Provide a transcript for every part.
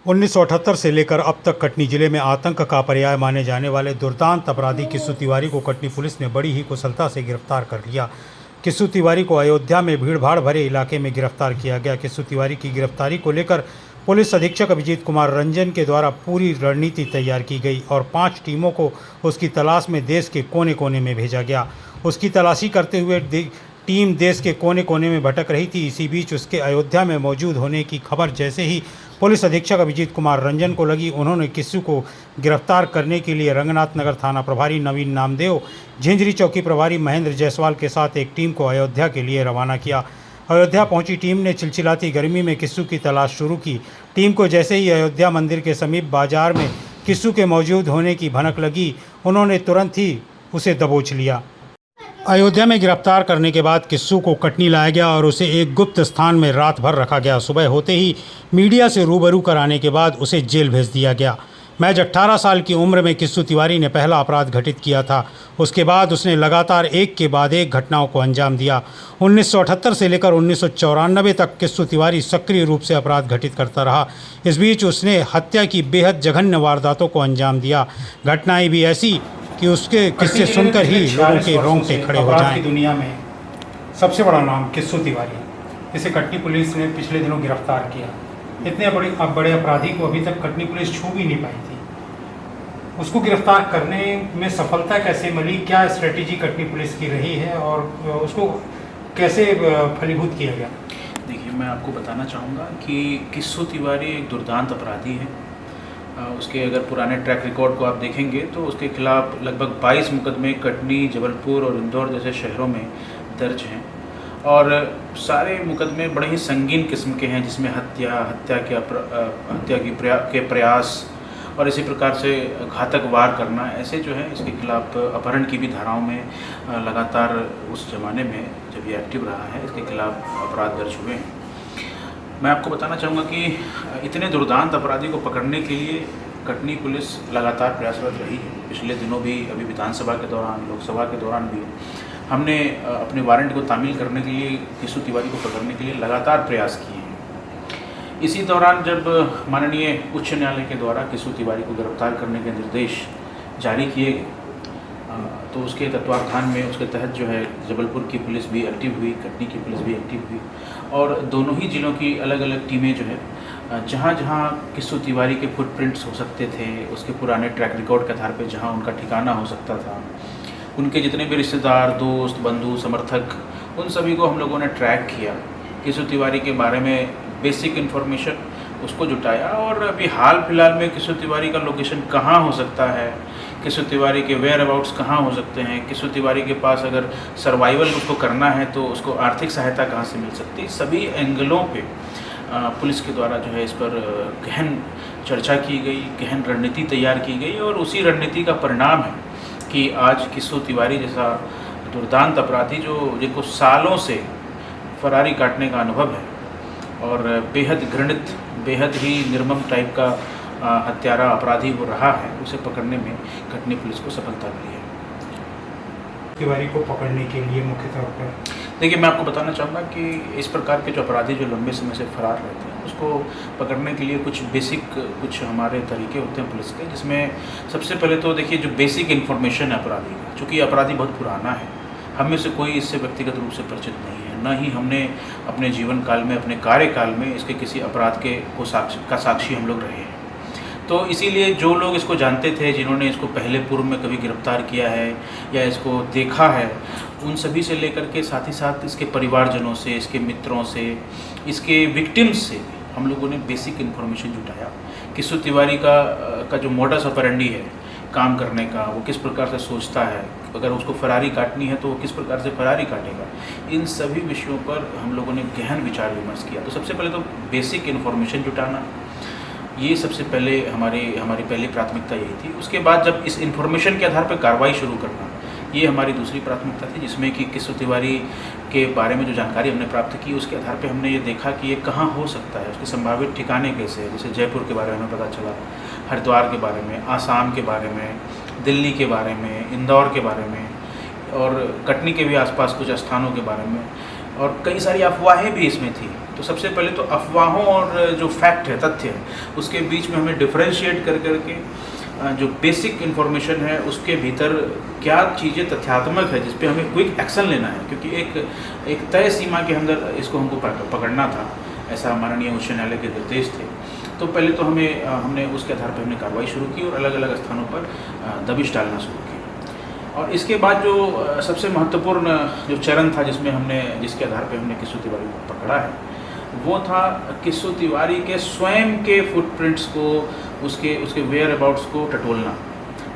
1978 से लेकर अब तक कटनी जिले में आतंक का पर्याय माने जाने वाले दुर्दांत अपराधी किस्सू तिवारी को कटनी पुलिस ने बड़ी ही कुशलता से गिरफ्तार कर लिया। किस्सू तिवारी को अयोध्या में भीड़भाड़ भरे इलाके में गिरफ्तार किया गया। किस्सू तिवारी की गिरफ्तारी को लेकर पुलिस अधीक्षक अभिजीत कुमार रंजन के द्वारा पूरी रणनीति तैयार की गई और 5 टीमों को उसकी तलाश में देश के कोने कोने में भेजा गया। उसकी तलाशी करते हुए टीम देश के कोने कोने में भटक रही थी। इसी बीच उसके अयोध्या में मौजूद होने की खबर जैसे ही पुलिस अधीक्षक अभिजीत कुमार रंजन को लगी, उन्होंने किस्सू को गिरफ्तार करने के लिए रंगनाथ नगर थाना प्रभारी नवीन नामदेव, झिंझरी चौकी प्रभारी महेंद्र जायसवाल के साथ एक टीम को अयोध्या के लिए रवाना किया। अयोध्या पहुंची टीम ने चिलचिलाती गर्मी में किस्सू की तलाश शुरू की। टीम को जैसे ही अयोध्या मंदिर के समीप बाजार में किस्सू के मौजूद होने की भनक लगी, उन्होंने तुरंत ही उसे दबोच लिया। अयोध्या में गिरफ्तार करने के बाद किस्सू को कटनी लाया गया और उसे एक गुप्त स्थान में रात भर रखा गया। सुबह होते ही मीडिया से रूबरू कराने के बाद उसे जेल भेज दिया गया। महज 18 साल की उम्र में किस्सू तिवारी ने पहला अपराध घटित किया था। उसके बाद उसने लगातार एक के बाद एक घटनाओं को अंजाम दिया। 1978 से लेकर 1994 तक किस्सू तिवारी सक्रिय रूप से अपराध घटित करता रहा। इस बीच उसने हत्या की बेहद जघन्य वारदातों को अंजाम दिया। घटनाएं भी ऐसी कि उसके किस्से सुनकर ही लोगों के रोंगटे खड़े हो जाएं। दुनिया में सबसे बड़ा नाम किस्सू तिवारी, इसे कटनी पुलिस ने पिछले दिनों गिरफ्तार किया। इतने बड़े अपराधी को अभी तक कटनी पुलिस छू भी नहीं पाई थी। उसको गिरफ्तार करने में सफलता कैसे मिली, क्या स्ट्रेटेजी कटनी पुलिस की रही है और उसको कैसे फलीभूत किया गया? देखिए, मैं आपको बताना चाहूँगा कि किस्सू तिवारी एक दुर्दांत अपराधी है। उसके अगर पुराने ट्रैक रिकॉर्ड को आप देखेंगे तो उसके खिलाफ लगभग 22 मुकदमे कटनी, जबलपुर और इंदौर जैसे शहरों में दर्ज हैं और सारे मुकदमे बड़े ही संगीन किस्म के हैं, जिसमें हत्या के प्रयास और इसी प्रकार से घातक वार करना, ऐसे जो है इसके खिलाफ अपहरण की भी धाराओं में लगातार उस ज़माने में जब ये एक्टिव रहा है इसके खिलाफ अपराध दर्ज हुए हैं। मैं आपको बताना चाहूँगा कि इतने दुर्दांत अपराधी को पकड़ने के लिए कटनी पुलिस लगातार प्रयासरत रही है। पिछले दिनों भी, अभी विधानसभा के दौरान, लोकसभा के दौरान भी हमने अपने वारंट को तामील करने के लिए, किस्सू तिवारी को पकड़ने के लिए लगातार प्रयास किए हैं। इसी दौरान जब माननीय उच्च न्यायालय के द्वारा किस्सू तिवारी को गिरफ्तार करने के निर्देश जारी किए गए तो उसके तत्वावधान में, उसके तहत जो है जबलपुर की पुलिस भी एक्टिव हुई, कटनी की पुलिस भी एक्टिव हुई और दोनों ही ज़िलों की अलग अलग टीमें जो है जहाँ जहाँ किस्सू तिवारी के फुटप्रिंट्स हो सकते थे, उसके पुराने ट्रैक रिकॉर्ड के आधार पर जहाँ उनका ठिकाना हो सकता था, उनके जितने भी रिश्तेदार, दोस्त, बंधु, समर्थक, उन सभी को हम लोगों ने ट्रैक किया। किस्सू तिवारी के बारे में बेसिक इन्फॉर्मेशन उसको जुटाया और अभी हाल फिलहाल में किस्सू तिवारी का लोकेशन कहाँ हो सकता है, किस्सू तिवारी के वेयर अबाउट्स कहाँ हो सकते हैं, किस्सू तिवारी के पास अगर सर्वाइवल उसको करना है तो उसको आर्थिक सहायता कहाँ से मिल सकती है, सभी एंगलों पे पुलिस के द्वारा जो है इस पर गहन चर्चा की गई, गहन रणनीति तैयार की गई और उसी रणनीति का परिणाम है कि आज किस्सू तिवारी जैसा दुर्दांत अपराधी जिनको सालों से फरारी काटने का अनुभव है और बेहद घृणित, बेहद ही निर्मम टाइप का हत्यारा अपराधी वो रहा है, उसे पकड़ने में कटनी पुलिस को सफलता मिली है। तिवारी को पकड़ने के लिए मुख्य तौर पर देखिए, मैं आपको बताना चाहूँगा कि इस प्रकार के जो अपराधी जो लंबे समय से फरार रहते हैं उसको पकड़ने के लिए कुछ हमारे तरीके होते हैं पुलिस के, जिसमें सबसे पहले तो देखिए जो बेसिक इन्फॉर्मेशन है अपराधी का, चूँकि अपराधी बहुत पुराना है, हम में से कोई इससे व्यक्तिगत रूप से परिचित नहीं है, न ही हमने अपने जीवन काल में, अपने कार्यकाल में इसके किसी अपराध का साक्षी हम लोग रहे हैं। तो इसीलिए जो लोग इसको जानते थे, जिन्होंने इसको पहले पूर्व में कभी गिरफ्तार किया है या इसको देखा है, उन सभी से लेकर के साथ ही साथ इसके परिवारजनों से, इसके मित्रों से, इसके विक्टिम्स से हम लोगों ने बेसिक इन्फॉर्मेशन जुटाया। किस्सू तिवारी का जो मोडस ऑपरेंडी है काम करने का, वो किस प्रकार से सोचता है, अगर उसको फरारी काटनी है तो वो किस प्रकार से फरारी काटेगा, इन सभी विषयों पर हम लोगों ने गहन विचार विमर्श किया। तो सबसे पहले तो बेसिक इन्फॉर्मेशन जुटाना, ये सबसे पहले हमारी पहली प्राथमिकता यही थी। उसके बाद जब इस इन्फॉर्मेशन के आधार पर कार्रवाई शुरू करना, ये हमारी दूसरी प्राथमिकता थी, जिसमें कि किस्सू तिवारी के बारे में जो जानकारी हमने प्राप्त की उसके आधार पे हमने ये देखा कि ये कहाँ हो सकता है, उसके संभावित ठिकाने कैसे हैं। जैसे जयपुर के बारे में हमें पता चला, हरिद्वार के बारे में, आसाम के बारे में, दिल्ली के बारे में, इंदौर के बारे में और कटनी के भी आसपास कुछ स्थानों के बारे में और कई सारी अफवाहें भी इसमें थी तो सबसे पहले तो अफवाहों और जो फैक्ट है, तथ्य है, उसके बीच में हमें डिफरेंशिएट कर करके जो बेसिक इन्फॉर्मेशन है उसके भीतर क्या चीज़ें तथ्यात्मक है जिस पे हमें क्विक एक्शन लेना है, क्योंकि एक तय सीमा के अंदर इसको हमको पकड़ना था, ऐसा माननीय उच्च न्यायालय के निर्देश थे। तो पहले तो हमने उसके आधार पर हमने कार्रवाई शुरू की और अलग अलग स्थानों पर दबिश डालना शुरू की। और इसके बाद जो सबसे महत्वपूर्ण जो चरण था जिसके आधार पर हमने किस्सू तिवारी को पकड़ा है, वो था किस्सू तिवारी के स्वयं के फुटप्रिंट्स को, उसके वेयर अबाउट्स को टटोलना।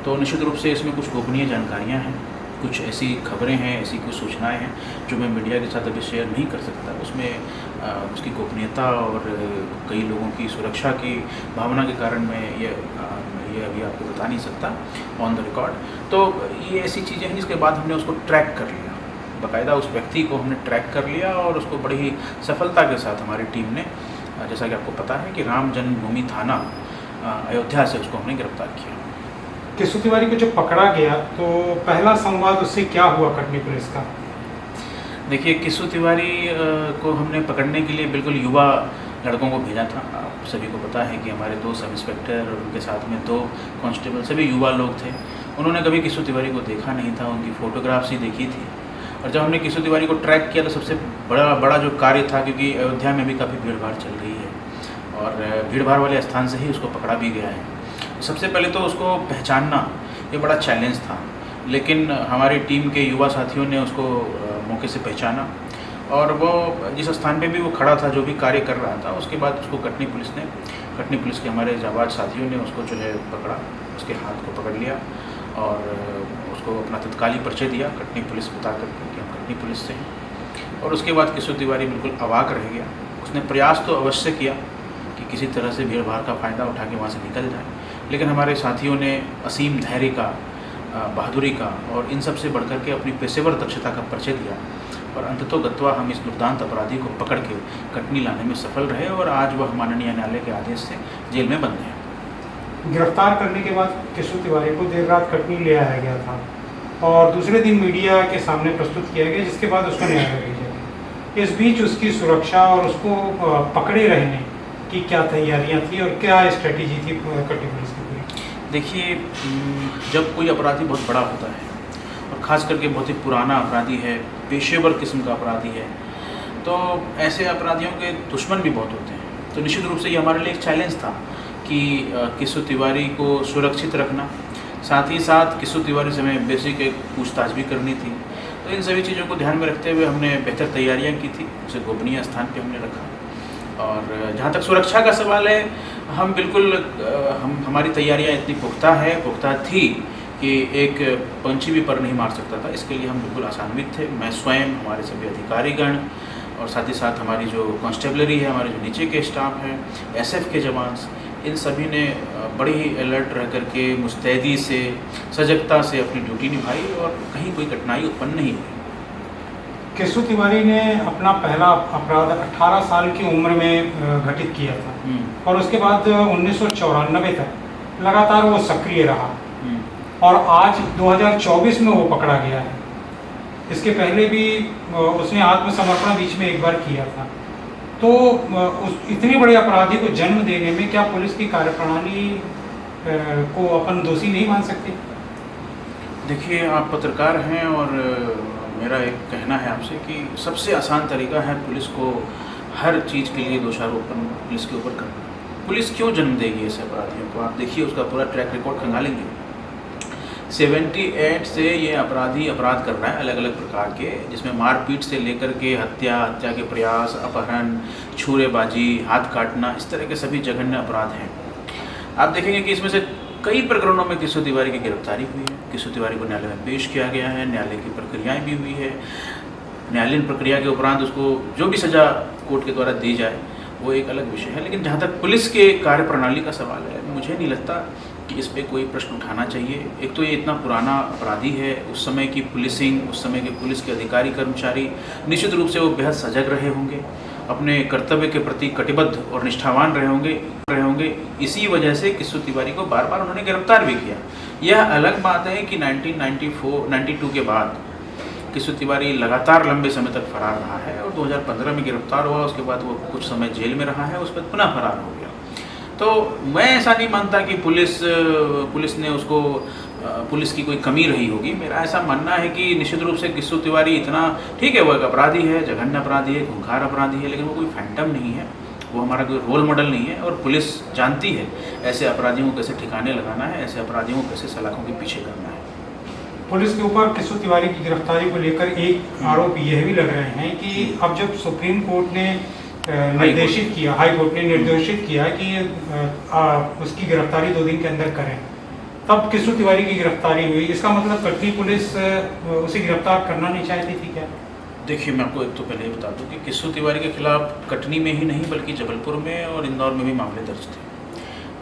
तो निश्चित रूप से इसमें कुछ गोपनीय जानकारियाँ हैं, कुछ ऐसी खबरें हैं, ऐसी कुछ सूचनाएं हैं जो मैं मीडिया के साथ अभी शेयर नहीं कर सकता। उसमें उसकी गोपनीयता और कई लोगों की सुरक्षा की भावना के कारण मैं ये अभी आपको बता नहीं सकता ऑन द रिकॉर्ड। तो ये ऐसी चीज़ें हैं जिसके बाद हमने उसको ट्रैक कर लिया, बाकायदा उस व्यक्ति को हमने ट्रैक कर लिया और उसको बड़ी ही सफलता के साथ हमारी टीम ने, जैसा कि आपको पता है कि राम जन्मभूमि थाना अयोध्या से उसको हमने गिरफ्तार किया। किस्सू तिवारी को जब पकड़ा गया तो पहला संवाद उससे क्या हुआ कटनी पुलिस का? देखिए, किस्सू तिवारी को हमने पकड़ने के लिए बिल्कुल युवा लड़कों को भेजा था। आप सभी को पता है कि हमारे 2 सब इंस्पेक्टर और उनके साथ में 2 कांस्टेबल सभी युवा लोग थे। उन्होंने कभी किस्सू तिवारी को देखा नहीं था, उनकी फ़ोटोग्राफ्स ही देखी थी। और जब हमने किस्सू तिवारी को ट्रैक किया तो सबसे बड़ा जो कार्य था, क्योंकि अयोध्या में भी काफ़ी भीड़ भाड़ चल रही है और भीड़ भाड़ वाले स्थान से ही उसको पकड़ा भी गया है। सबसे पहले तो उसको पहचानना ये बड़ा चैलेंज था, लेकिन हमारी टीम के युवा साथियों ने उसको मौके से पहचाना और वो जिस स्थान पे भी वो खड़ा था, जो भी कार्य कर रहा था, उसके बाद उसको कटनी पुलिस के हमारे जाबाज साथियों ने उसको जो है पकड़ा, उसके हाथ को पकड़ लिया और उसको अपना तत्काली परिचय दिया कटनी पुलिस बता करके कि हम कटनी पुलिस से हैं। और उसके बाद किस्सू तिवारी बिल्कुल अवाक रह गया। उसने प्रयास तो अवश्य किया कि किसी तरह से भीड़ भाड़ का फ़ायदा उठा के वहाँ से निकल जाए, लेकिन हमारे साथियों ने असीम धैर्य का, बहादुरी का और इन सब से बढ़कर के अपनी पेशेवर दक्षता का परिचय दिया और अंततोगत्वा हम इस दुर्दांत अपराधी को पकड़ के कटनी लाने में सफल रहे और आज वह माननीय न्यायालय के आदेश से जेल में बंद है। गिरफ्तार करने के बाद किस्सू तिवारी को देर रात कटनी ले आया गया था और दूसरे दिन मीडिया के सामने प्रस्तुत किया गया, जिसके बाद उसको न्यायालय भेजा गया। इस बीच उसकी सुरक्षा और उसको पकड़े रहने की क्या तैयारियां थी और क्या स्ट्रेटेजी थी कटनी पुलिस की? देखिए, जब कोई अपराधी बहुत बड़ा होता है और ख़ास करके बहुत ही पुराना अपराधी है, पेशेवर किस्म का अपराधी है, तो ऐसे अपराधियों के दुश्मन भी बहुत होते हैं। तो निश्चित रूप से ये हमारे लिए एक चैलेंज था कि किस्सू तिवारी को सुरक्षित रखना, साथ ही साथ किस्सू तिवारी से हमें बेसिक एक पूछताछ भी करनी थी। तो इन सभी चीज़ों को ध्यान में रखते हुए हमने बेहतर तैयारियाँ की थी, उसे गोपनीय स्थान पर हमने रखा। और जहाँ तक सुरक्षा का सवाल है, हम बिल्कुल हमारी तैयारियाँ इतनी पुख्ता थी कि एक पंछी भी पर नहीं मार सकता था। इसके लिए हम बिल्कुल आसान्वित थे, मैं स्वयं, हमारे सभी अधिकारीगण और साथ ही साथ हमारी जो कांस्टेबलरी है, हमारे जो नीचे के स्टाफ हैं, SF के जवान, इन सभी ने बड़ी ही अलर्ट रह करके मुस्तैदी से, सजगता से अपनी ड्यूटी निभाई और कहीं कोई कठिनाई उत्पन्न नहीं हुई। किस्सू तिवारी ने अपना पहला अपराध 18 साल की उम्र में घटित किया था और उसके बाद 1994 तक लगातार वो सक्रिय रहा और आज 2024 में वो पकड़ा गया है। इसके पहले भी उसने आत्मसमर्पण बीच में एक बार किया था। तो इतने बड़े अपराधी को जन्म देने में क्या पुलिस की कार्यप्रणाली को अपन दोषी नहीं मान सकते? देखिए, आप पत्रकार हैं और मेरा एक कहना है आपसे कि सबसे आसान तरीका है पुलिस को हर चीज़ के लिए दोषारोपण पुलिस के ऊपर करना। पुलिस क्यों जन्म देगी ऐसे अपराधियों को? आप देखिए, उसका पूरा ट्रैक रिकॉर्ड खंगालेंगे। 78 से ये अपराधी अपराध कर रहा है अलग अलग प्रकार के, जिसमें मारपीट से लेकर के हत्या के प्रयास, अपहरण, छुरेबाजी, हाथ काटना, इस तरह के सभी जघन्य अपराध हैं। आप देखेंगे कि इसमें से कई प्रकरणों में किस्सू तिवारी की गिरफ्तारी हुई है, किस्सू तिवारी को न्यायालय में पेश किया गया है, न्यायालय की प्रक्रियाएं भी हुई है। न्यायालयीन प्रक्रिया के उपरांत उसको जो भी सज़ा कोर्ट के द्वारा दी जाए वो एक अलग विषय है, लेकिन जहाँ तक पुलिस के कार्यप्रणाली का सवाल है, मुझे नहीं लगता कि इस पर कोई प्रश्न उठाना चाहिए। एक तो ये इतना पुराना अपराधी है, उस समय की पुलिसिंग, उस समय के पुलिस के अधिकारी कर्मचारी निश्चित रूप से वो बेहद सजग रहे होंगे, अपने कर्तव्य के प्रति कटिबद्ध और निष्ठावान रहे होंगे। इसी वजह से किस्सू तिवारी को बार बार उन्होंने गिरफ्तार भी किया। यह अलग बात है कि 1992 के बाद किस्सू तिवारी लगातार लंबे समय तक फरार रहा है और 2015 में गिरफ्तार हुआ, उसके बाद वो कुछ समय जेल में रहा है, उस पर पुनः फरार हो गया। तो मैं ऐसा नहीं मानता कि पुलिस ने उसको पुलिस की कोई कमी रही होगी। मेरा ऐसा मानना है कि निश्चित रूप से किस्सू तिवारी इतना ठीक है, वो एक अपराधी है, जघन्य अपराधी है, खूंखार अपराधी है, लेकिन वो कोई फैंटम नहीं है, वो हमारा कोई रोल मॉडल नहीं है। और पुलिस जानती है ऐसे अपराधियों को कैसे ठिकाने लगाना है, ऐसे अपराधियों को कैसे सलाखों के पीछे करना है। पुलिस के ऊपर किस्सू तिवारी की गिरफ्तारी को लेकर एक आरोप यह भी लग रहे हैं कि अब जब सुप्रीम कोर्ट ने निर्देशित किया, हाई कोर्ट ने निर्देशित किया कि उसकी गिरफ्तारी 2 दिन के अंदर करें, तब किस्सू तिवारी की गिरफ्तारी हुई। इसका मतलब कटनी पुलिस उसे गिरफ्तार करना नहीं चाहती थी क्या? देखिए, मैं आपको एक तो पहले ही बता दूं कि किस्सू तिवारी के खिलाफ कटनी में ही नहीं बल्कि जबलपुर में और इंदौर में भी मामले दर्ज थे।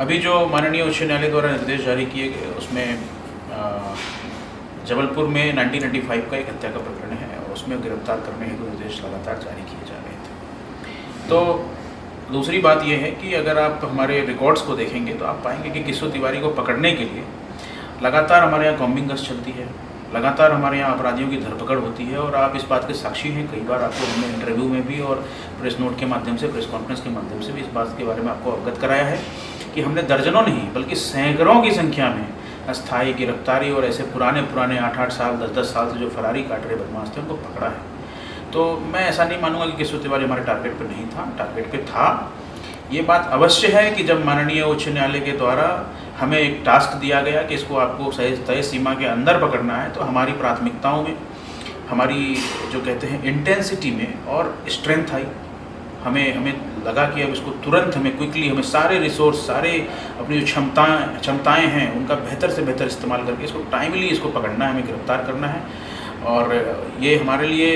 अभी जो माननीय उच्च न्यायालय द्वारा निर्देश जारी किए गए उसमें जबलपुर में 1995 का एक हत्या का प्रकरण है और उसमें गिरफ्तार करने हेतु निर्देश लगातार जारी किए जा रहे थे। तो दूसरी बात यह है कि अगर आप हमारे रिकॉर्ड्स को देखेंगे तो आप पाएंगे कि किस्सू तिवारी को पकड़ने के लिए लगातार हमारे यहाँ कॉम्बिंग गश्त चलती है, लगातार हमारे यहाँ अपराधियों की धरपकड़ होती है और आप इस बात के साक्षी हैं। कई बार आपको हमने इंटरव्यू में भी और प्रेस नोट के माध्यम से, प्रेस कॉन्फ्रेंस के माध्यम से भी इस बात के बारे में आपको अवगत कराया है कि हमने दर्जनों नहीं बल्कि सैकड़ों की संख्या में अस्थायी गिरफ्तारी और ऐसे पुराने 8-8 साल 10-10 साल से जो फरारी काट रहे बदमाश थे उनको पकड़ा है। तो मैं ऐसा नहीं मानूंगा कि किस्सू तिवारी हमारे टारगेट पर नहीं था, टारगेट पे था। ये बात अवश्य है कि जब माननीय उच्च न्यायालय के द्वारा हमें एक टास्क दिया गया कि इसको आपको तय सीमा के अंदर पकड़ना है, तो हमारी प्राथमिकताओं में, हमारी जो कहते हैं इंटेंसिटी में और स्ट्रेंथ आई। हमें लगा कि अब इसको तुरंत हमें क्विकली, हमें सारे रिसोर्स, सारे अपनी जो क्षमताएँ हैं उनका बेहतर से बेहतर इस्तेमाल करके इसको टाइमली इसको पकड़ना है, हमें गिरफ्तार करना है। और ये हमारे लिए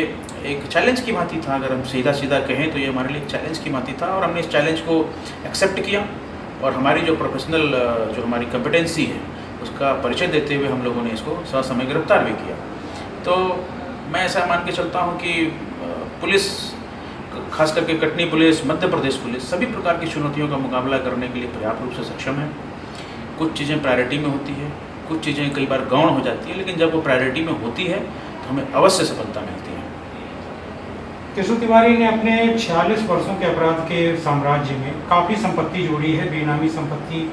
एक चैलेंज की भांति था। अगर हम सीधा कहें तो ये हमारे लिए एक चैलेंज की भांति था और हमने इस चैलेंज को एक्सेप्ट किया और हमारी जो प्रोफेशनल जो हमारी कॉम्पिटेंसी है उसका परिचय देते हुए हम लोगों ने इसको ससमय गिरफ्तार भी किया। तो मैं ऐसा मान के चलता हूँ कि पुलिस, खास करके कटनी पुलिस, मध्य प्रदेश पुलिस सभी प्रकार की चुनौतियों का मुकाबला करने के लिए पर्याप्त रूप से सक्षम है। कुछ चीज़ें प्रायोरिटी में होती है, कुछ चीज़ें कई बार गौण हो जाती है, लेकिन जब वो प्रायोरिटी में होती है तो हमें अवश्य सफलता मिलती है। किस्सू तिवारी ने अपने 46 वर्षों के अपराध के साम्राज्य में काफ़ी संपत्ति जोड़ी है, बेनामी संपत्ति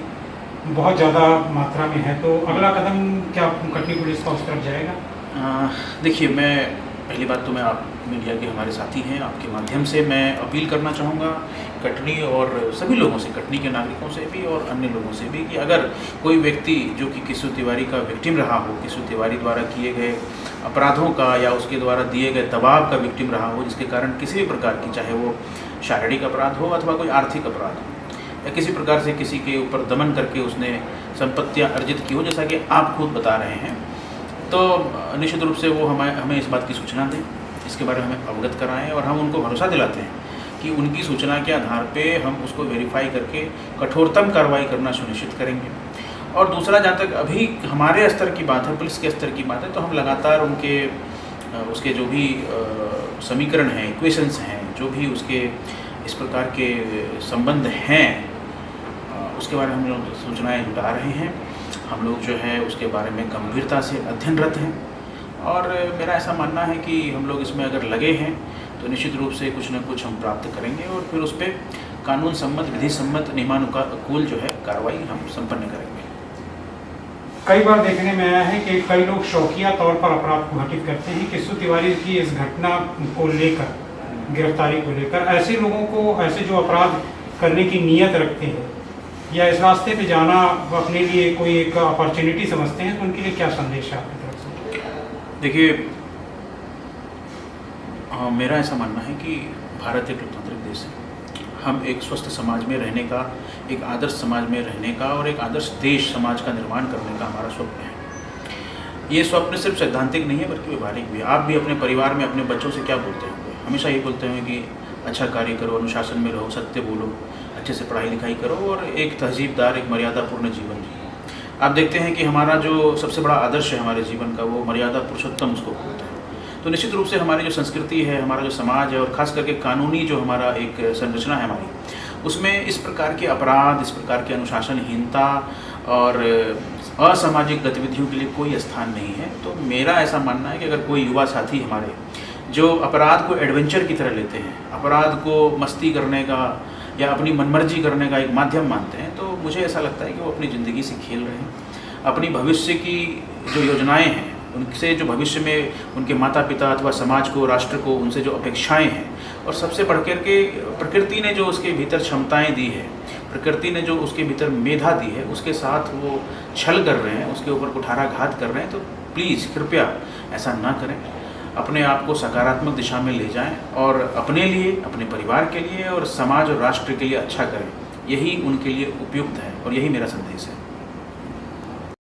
बहुत ज़्यादा मात्रा में है। तो अगला कदम क्या कटनी पुलिस का उस तरफ जाएगा? देखिए, मैं पहली बात तो मैं आप मीडिया के हमारे साथी हैं, आपके माध्यम से मैं अपील करना चाहूँगा कटनी और सभी लोगों से, कटनी के नागरिकों से भी और अन्य लोगों से भी, कि अगर कोई व्यक्ति जो कि किस्सू तिवारी का विक्टिम रहा हो, किस्सू तिवारी द्वारा किए गए अपराधों का या उसके द्वारा दिए गए दबाव का विक्टिम रहा हो, जिसके कारण किसी भी प्रकार की, चाहे वो शारीरिक अपराध हो अथवा कोई आर्थिक अपराध हो या किसी प्रकार से किसी के ऊपर दमन करके उसने संपत्तियाँ अर्जित की हो, जैसा कि आप खुद बता रहे हैं, तो निश्चित रूप से वो हमें इस बात की सूचना दें, इसके बारे में हमें अवगत कराएं और हम उनको भरोसा दिलाते हैं कि उनकी सूचना के आधार पे हम उसको वेरीफाई करके कठोरतम कार्रवाई करना सुनिश्चित करेंगे। और दूसरा, जहाँ तक अभी हमारे स्तर की बात है, पुलिस के स्तर की बात है, तो हम लगातार उसके जो भी समीकरण हैं, इक्वेशंस हैं, जो भी उसके इस प्रकार के संबंध हैं, उसके बारे में हम लोग सूचनाएँ जुटा रहे हैं। हम लोग जो है उसके बारे में गंभीरता से अध्ययनरत हैं और मेरा ऐसा मानना है कि हम लोग इसमें अगर लगे हैं तो निश्चित रूप से कुछ न कुछ हम प्राप्त करेंगे और फिर उस पर कानून सम्मत, विधि सम्मत, नियमानुकूल जो है कार्रवाई हम संपन्न करेंगे। कई बार देखने में आया है कि कई लोग शौकिया तौर पर अपराध को घटित करते हैं। किस्सू तिवारी की इस घटना को लेकर, गिरफ्तारी को लेकर, ऐसे लोगों को, ऐसे जो अपराध करने की नीयत रखते हैं या इस रास्ते पे जाना अपने लिए कोई एक अपॉर्चुनिटी समझते हैं, तो उनके लिए क्या संदेश है आपकी तरफ से? देखिए, मेरा ऐसा मानना है कि भारत एक लोकतांत्रिक देश है। हम एक स्वस्थ समाज में रहने का, एक आदर्श समाज में रहने का और एक आदर्श देश, समाज का निर्माण करने का हमारा स्वप्न है। ये स्वप्न सिर्फ सैद्धांतिक नहीं है बल्कि व्यवहारिक भी। आप भी अपने परिवार में अपने बच्चों से क्या बोलते होंगे? हमेशा ये बोलते हैं कि अच्छा कार्य करो, अनुशासन में रहो, सत्य बोलो, अच्छे से पढ़ाई लिखाई करो और एक तहजीबदार, एक मर्यादापूर्ण जीवन जियो। आप देखते हैं कि हमारा जो सबसे बड़ा आदर्श है हमारे जीवन का, वो मर्यादा पुरुषोत्तम उसको बोलते हैं। तो निश्चित रूप से हमारी जो संस्कृति है, हमारा जो समाज है और ख़ास करके कानूनी जो हमारा एक संरचना है हमारी, उसमें इस प्रकार के अपराध, इस प्रकार की अनुशासनहीनता और असामाजिक गतिविधियों के लिए कोई स्थान नहीं है। तो मेरा ऐसा मानना है कि अगर कोई युवा साथी हमारे जो अपराध को एडवेंचर की तरह लेते हैं, अपराध को मस्ती करने का या अपनी मनमर्जी करने का एक माध्यम मानते हैं, तो मुझे ऐसा लगता है कि वो अपनी ज़िंदगी से खेल रहे हैं। अपनी भविष्य की जो योजनाएं हैं, उनसे जो भविष्य में उनके माता पिता अथवा समाज को, राष्ट्र को, उनसे जो अपेक्षाएं हैं, और सबसे बढ़ कर के प्रकृति ने जो उसके भीतर क्षमताएं दी है, प्रकृति ने जो उसके भीतर मेधा दी है, उसके साथ वो छल कर रहे हैं, उसके ऊपर कुठाराघात कर रहे हैं। तो प्लीज़ कृपया ऐसा ना करें, अपने आप को सकारात्मक दिशा में ले जाएं और अपने लिए, अपने परिवार के लिए और समाज और राष्ट्र के लिए अच्छा करें। यही उनके लिए उपयुक्त है और यही मेरा संदेश है।